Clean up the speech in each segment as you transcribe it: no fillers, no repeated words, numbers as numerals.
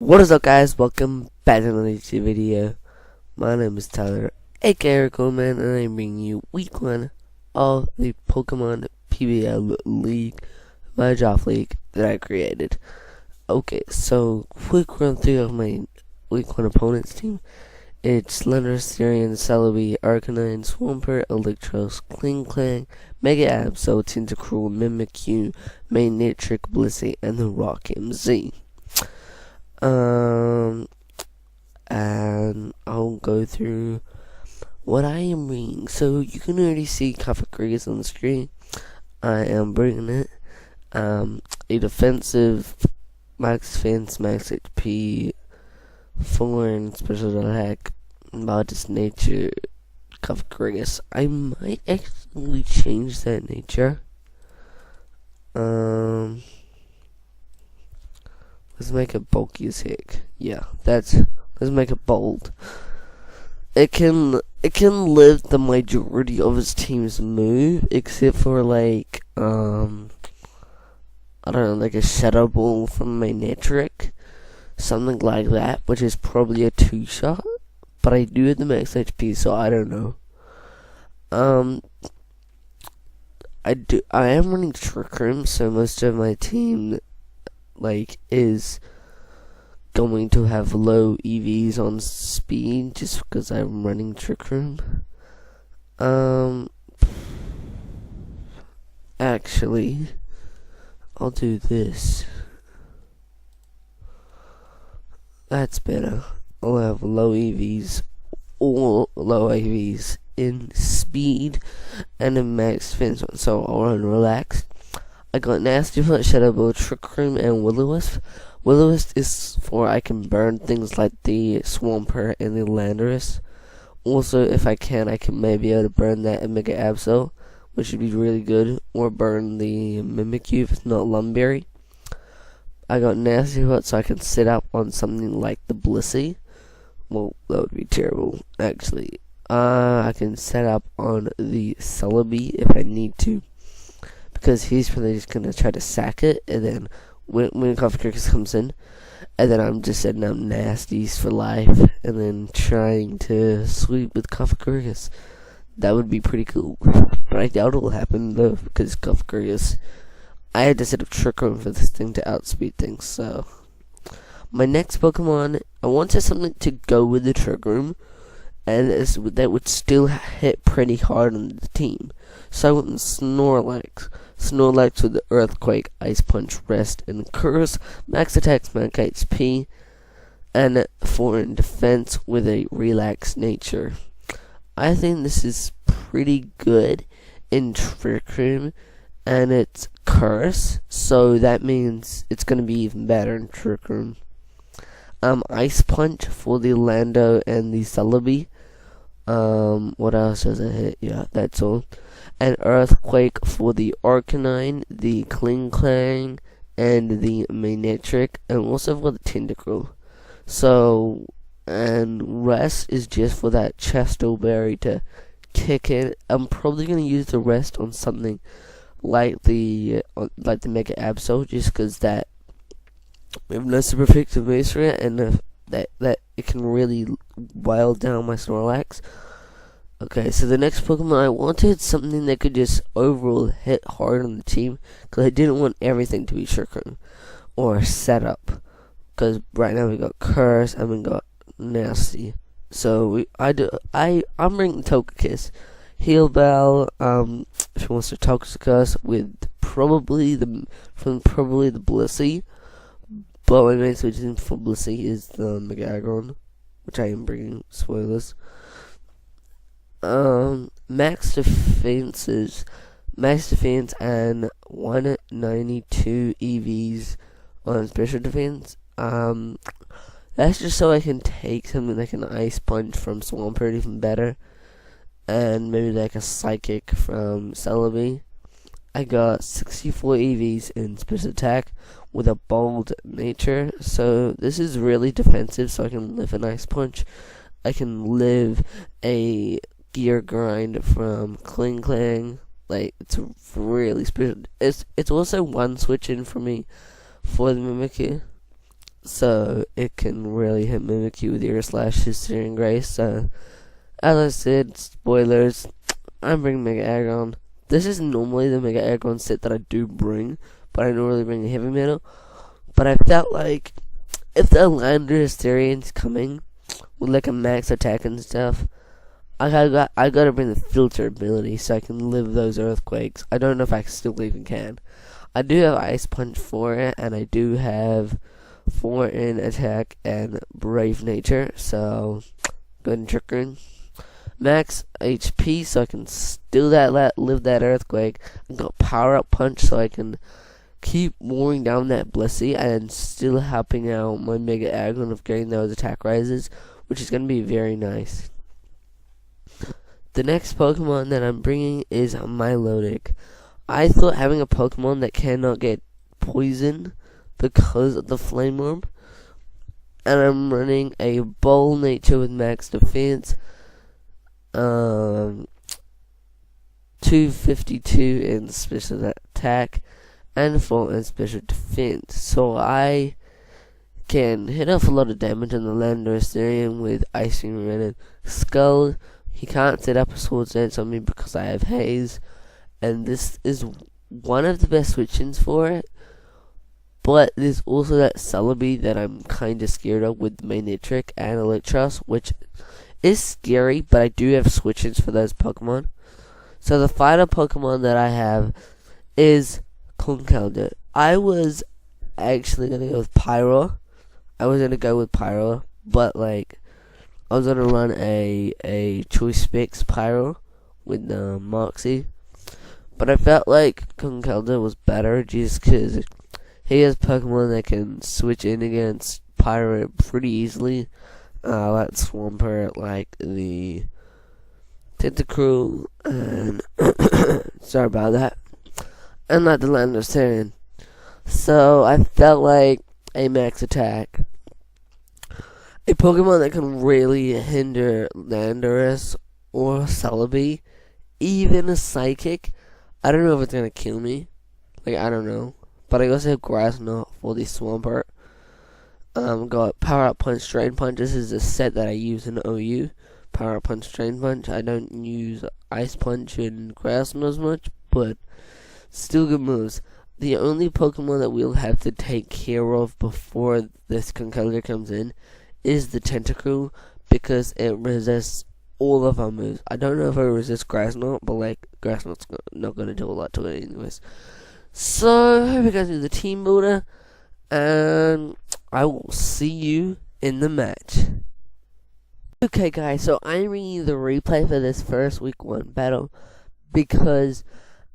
What is up, guys? Welcome back to another YouTube video. My name is Tyler, aka Coleman, and I'm bringing you week 1 of the Pokemon PBL League, my draft league that I created. Okay, so quick run through of my week 1 opponents team. It's Slender, Styrian, Celebi, Arcanine, Swampert, Electros, Klinklang, Mega Absol, Tentacruel, Mimikyu, Magnetric, Blissey, and the Rock MZ. And I'll go through what I am bringing. So you can already see Cafeterias on the screen. I am bringing it. A defensive, max defense, max HP, foreign, special attack, modest nature, Cafeterias. I might actually change that nature. Let's make it bulky as heck. Yeah, let's make it bold. It can live the majority of its team's move, except for like I don't know, like a Shadow Ball from Magnetric, something like that, which is probably a 2-shot. But I do have the max HP, so I don't know. I am running Trick Room, so most of my team is going to have low EVs on speed just because I'm running Trick Room. Actually, I'll do this. That's better. I'll have low EVs or low AVs in speed and a max defense, so I'll run relaxed. I got Nasty Foot, Shadow Ball, Trick Room, and Will-O-Wisp. Will-O-Wisp is for I can burn things like the Swampert and the Landorus. Also, if I can maybe able to burn that Mega Absol, which would be really good, or burn the Mimikyu if it's not Lumberry. I got Nasty Foot so I can sit up on something like the Blissey. Well, that would be terrible, actually. I can set up on the Celebi if I need to, because he's probably just gonna try to sack it, and then when Cafeterias comes in, and then I'm just setting up nasties for life, and then trying to sweep with Cafeterias. That would be pretty cool, but I doubt it'll happen though, because Cafeterias, I had to set up Trick Room for this thing to outspeed things. So my next Pokemon, I wanted something to go with the Trick Room, and that would still hit pretty hard on the team. So I went with Snorlax. Snorlax with the Earthquake, Ice Punch, Rest, and Curse, max attacks, max HP, and foreign defense with a relaxed nature. I think this is pretty good in Trick Room, and it's Curse, so that means it's going to be even better in Trick Room. Ice Punch for the Lando and the Celebi. What else does it hit? Yeah, that's all. And Earthquake for the Arcanine, the Klinklang, and the Magnetric, and also for the Tentacruel. So, and Rest is just for that Chestoberry to kick in. I'm probably gonna use the Rest on something like the Mega Absol, just because that we have no super effective moves for it, and that it can really wild down my Snorlax. Okay, so the next Pokemon, I wanted something that could just overall hit hard on the team, because I didn't want everything to be Trick Room or Setup, because right now we got Curse and we got Nasty. So I'm bringing Togekiss, Heal Bell. If he wants to Toxicus with probably the Blissey, but my main switching for Blissey is the Megagon, which I am bringing. Spoilers. Max defense and 192 EVs on special defense. That's just so I can take something like an Ice Punch from Swampert even better, and maybe like a Psychic from Celebi. I got 64 EVs in special attack with a bold nature, so this is really defensive, so I can live an Ice Punch. I can live a Gear Grind from Klinklang. Like, it's really special. It's also one switch in for me for the Mimikyu. so it can really hit Mimikyu with your slash Hysterian Grace. So, as I said, spoilers, I'm bringing Mega Aggron. This is normally the Mega Aggron set that I do bring, but I don't really bring a Heavy Metal. But I felt like if the Lander Hysterian's coming with like a max attack and stuff, I gotta bring the filter ability so I can live those earthquakes. I don't know if I still even can. I do have Ice Punch for it, and I do have 4 in attack and Brave Nature, so go ahead and Trick Room. Max HP so I can still live that earthquake. I got Power Up Punch so I can keep wearing down that Blissey and still helping out my Mega Aggron of getting those attack rises, which is going to be very nice. The next Pokemon that I'm bringing is Milotic. I thought having a Pokemon that cannot get poisoned because of the Flame Orb, and I'm running a Bold Nature with max defense, 252 in special attack, and 4 in special defense. So I can hit off a lot of damage on the Lander Hysterian with Icing Red and Skull. He can't set up a Swords Dance on me because I have Haze, and this is one of the best switch-ins for it. But there's also that Celebi that I'm kind of scared of with Magnetric and Electros, which is scary, but I do have switch-ins for those Pokemon. So the final Pokemon that I have is Conkeldurr. I was actually going to go with Pyro. But like, I was going to run a Choice Specs Pyro with Moxie. But I felt like Conkeldurr was better just because he has Pokemon that can switch in against Pyro pretty easily. Like Swampert, like the Tentacruel, and sorry about that, and like the Lander Hysterian. So I felt like a max attack, a Pokemon that can really hinder Landorus or Celebi, even a Psychic. I don't know if it's gonna kill me, like I don't know. But I also have Grass Knot for the Swampert. Got Power Up Punch, Drain Punch. This is a set that I use in OU. Power Up Punch, Drain Punch. I don't use Ice Punch and Grass Knot as much, but still good moves. The only Pokemon that we'll have to take care of before this Conkeldurr comes in is the Tentacruel, because it resists all of our moves. I don't know if it resists Grass Knot, but like Grass Knot's not going to do a lot to it anyways. So, I hope you guys do the team builder, and I will see you in the match. Okay guys, so I'm reading the replay for this first week 1 battle, because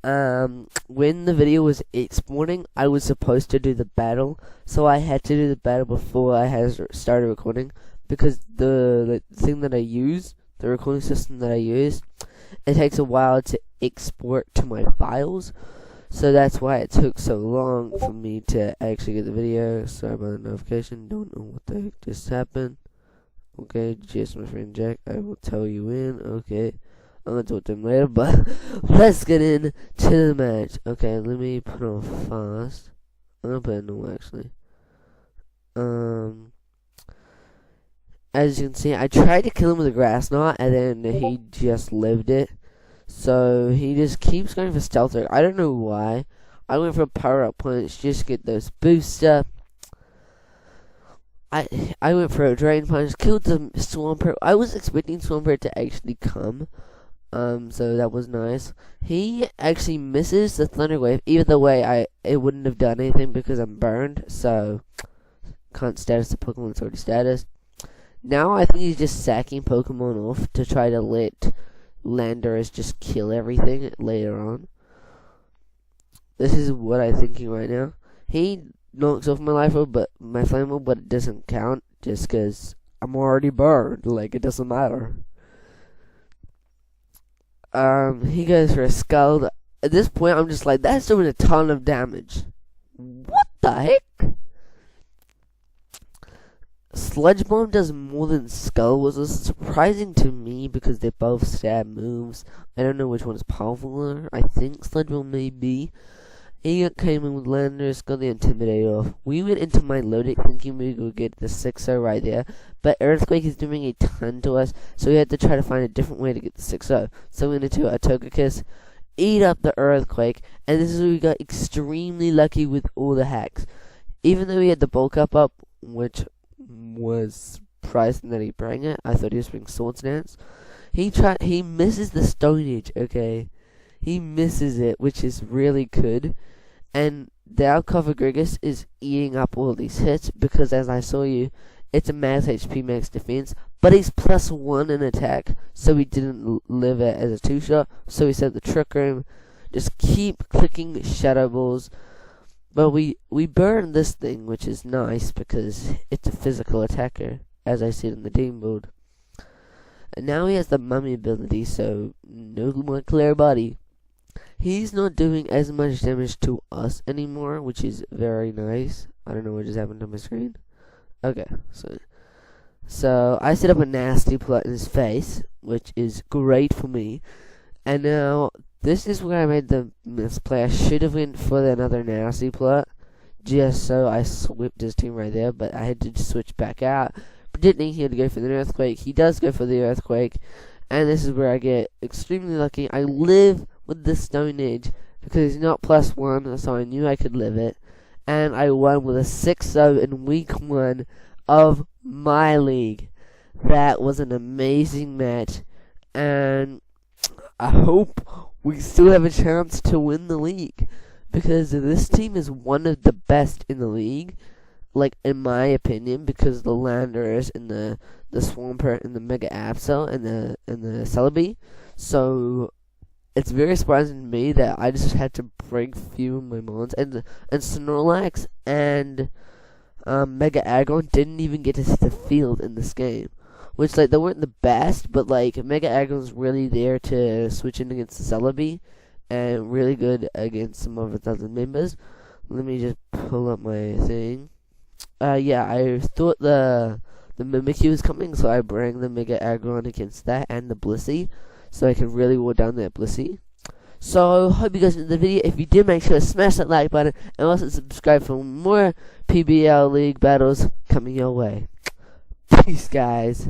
when the video was exporting, I was supposed to do the battle, so I had to do the battle before I had started recording, because the thing that I use, the recording system that I use, it takes a while to export to my files. So that's why it took so long for me to actually get the video. Sorry about the notification. Don't know what the heck just happened. Okay, just my friend Jack. I will tell you when. Okay, I'm gonna talk to him later. But let's get into the match. Okay, let me put on fast. I'm gonna put it no actually. As you can see, I tried to kill him with a Grass Knot, and then he just lived it. So he just keeps going for Stealth Rock. I don't know why. I went for a Power Up Punch just to get those boosts up. I went for a Drain Punch, killed the Swampert. I was expecting Swampert to actually come. So that was nice. He actually misses the Thunder Wave. Either way, it wouldn't have done anything because I'm burned. So can't status the Pokemon that's already status. Now I think he's just sacking Pokemon off to try to let Landorus just kill everything later on. This is what I'm thinking right now. He knocks off my Flame Orb, but it doesn't count just because I'm already burned. Like, it doesn't matter. He goes for a Scald. At this point, I'm just like, that's doing a ton of damage. What the heck? Sludge Bomb does more than Skull, was surprising to me because they're both stab moves. I don't know which one is powerfuler. I think Sludge Bomb may be He came in with Landers, got the Intimidator off. We went into my loaded thinking we would get the 6-0 right there, but Earthquake is doing a ton to us, so we had to try to find a different way to get the 6-0. So we went into a Togekiss, eat up the Earthquake, and this is where we got extremely lucky with all the hacks. Even though he had the bulk up, which was surprising that he bring it, I thought he was bringing Swords Dance. He misses the Stone Age, okay? He misses it, which is really good. And the Alcova Grigus is eating up all these hits because, as I saw you, it's a max HP, max defense, but he's +1 in attack, so he didn't live it as a 2-shot. So he said the Trick Room, just keep clicking Shadow Balls. But we burned this thing, which is nice because it's a physical attacker, as I said in the Dean build. And now he has the Mummy ability, so no more clear body. He's not doing as much damage to us anymore, which is very nice. I don't know what just happened to my screen. Okay, so I set up a nasty plot in his face, which is great for me. And now this is where I made the misplay. I should have went for another nasty plot, just so I swept his team right there. But I had to switch back out, predicting he would go for the Earthquake. He does go for the Earthquake, and this is where I get extremely lucky. I live with the Stone Age because he's not +1, so I knew I could live it, and I won with a 6-0 in week 1 of my league. That was an amazing match, and I hope we still have a chance to win the league, because this team is one of the best in the league, like in my opinion, because the Landers and the Swampert and the Mega Absol and the Celebi. So it's very surprising to me that I just had to break few of my mons, and Snorlax and Mega Aggron didn't even get to see the field in this game, which, like, they weren't the best, but like Mega Aggron's really there to switch in against the Celebi, and really good against some of its other members. Let me just pull up my thing. Yeah, I thought the Mimikyu was coming, so I bring the Mega Aggron against that and the Blissey, so I can really war down that Blissey. So, hope you guys enjoyed the video. If you did, make sure to smash that like button, and also subscribe for more PBL League battles coming your way. Peace, guys.